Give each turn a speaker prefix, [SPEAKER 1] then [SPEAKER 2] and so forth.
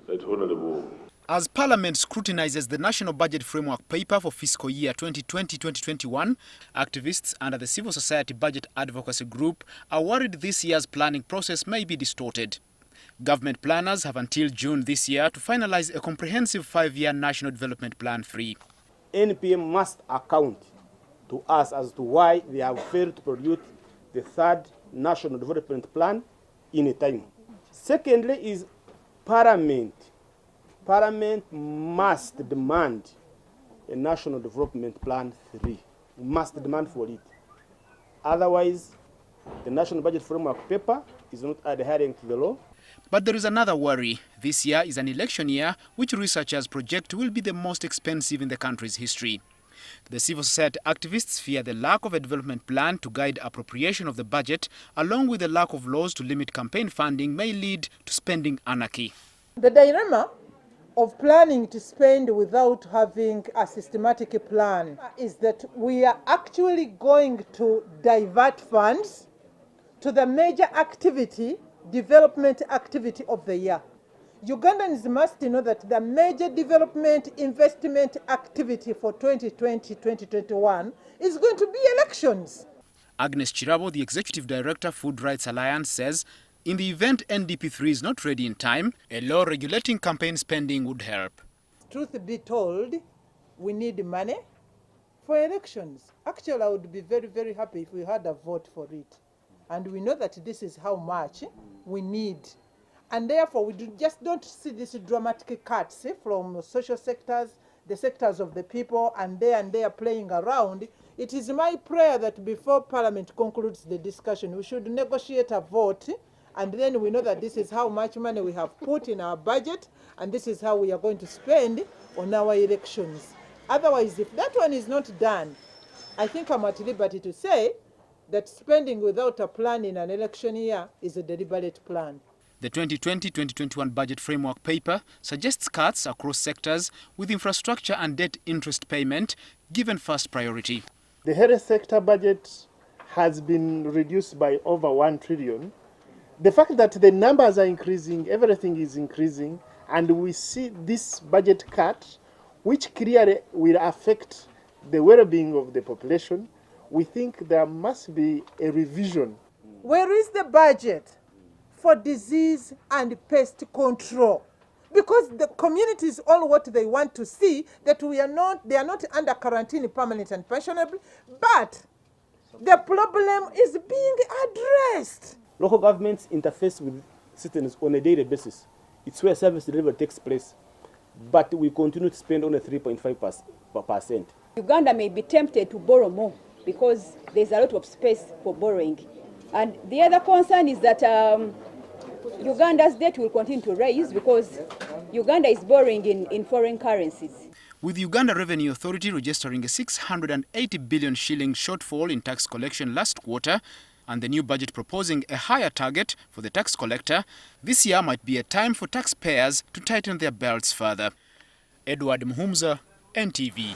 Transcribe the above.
[SPEAKER 1] Right Honourable.
[SPEAKER 2] As Parliament scrutinises the National Budget Framework Paper for fiscal year 2020-2021, activists under the Civil Society Budget Advocacy Group are worried this year's planning process may be distorted. Government planners have until June this year to finalise a comprehensive 5-year National Development Plan 3.
[SPEAKER 3] NPM must account to us as to why they have failed to produce the third National Development Plan in a time. Secondly is Parliament. Parliament must demand a National Development Plan 3. We must demand for it. Otherwise, the National Budget Framework paper is not adhering to the law.
[SPEAKER 2] But there is another worry. This year is an election year, which researchers project will be the most expensive in the country's history. The civil society activists fear the lack of a development plan to guide appropriation of the budget, along with the lack of laws to limit campaign funding, may lead to spending anarchy.
[SPEAKER 4] The dilemma of planning to spend without having a systematic plan is that we are actually going to divert funds to the major activity, development activity of the year. Ugandans must know that the major development investment activity for 2020-2021 is going to be elections.
[SPEAKER 2] Agnes Chirabo, the Executive Director, Food Rights Alliance, says in the event NDP3 is not ready in time, a law regulating campaign spending would help.
[SPEAKER 4] Truth be told, we need money for elections. Actually, I would be very, very happy if we had a vote for it. And we know that this is how much we need. And therefore, we just don't see these dramatic cuts from social sectors, the sectors of the people, and they are playing around. It is my prayer that before Parliament concludes the discussion, we should negotiate a vote, and then we know that this is how much money we have put in our budget, and this is how we are going to spend on our elections. Otherwise, if that one is not done, I think I'm at liberty to say that spending without a plan in an election year is a deliberate plan.
[SPEAKER 2] The 2020-2021 Budget Framework Paper suggests cuts across sectors, with infrastructure and debt interest payment given first priority.
[SPEAKER 5] The health sector budget has been reduced by over 1 trillion. The fact that the numbers are increasing, everything is increasing, and we see this budget cut, which clearly will affect the well-being of the population, we think there must be a revision.
[SPEAKER 4] Where is the budget for disease and pest control? Because the communities all what they want to see, that they are not under quarantine permanent and pensionable, but the problem is being addressed.
[SPEAKER 3] Local governments interface with citizens on a daily basis. It's where service delivery takes place. But we continue to spend only 3.5%.
[SPEAKER 6] Uganda may be tempted to borrow more because there's a lot of space for borrowing. And the other concern is that Uganda's debt will continue to rise because Uganda is borrowing in foreign currencies.
[SPEAKER 2] With Uganda Revenue Authority registering a 680 billion shilling shortfall in tax collection last quarter, and the new budget proposing a higher target for the tax collector, this year might be a time for taxpayers to tighten their belts further. Edward Muhumza, NTV.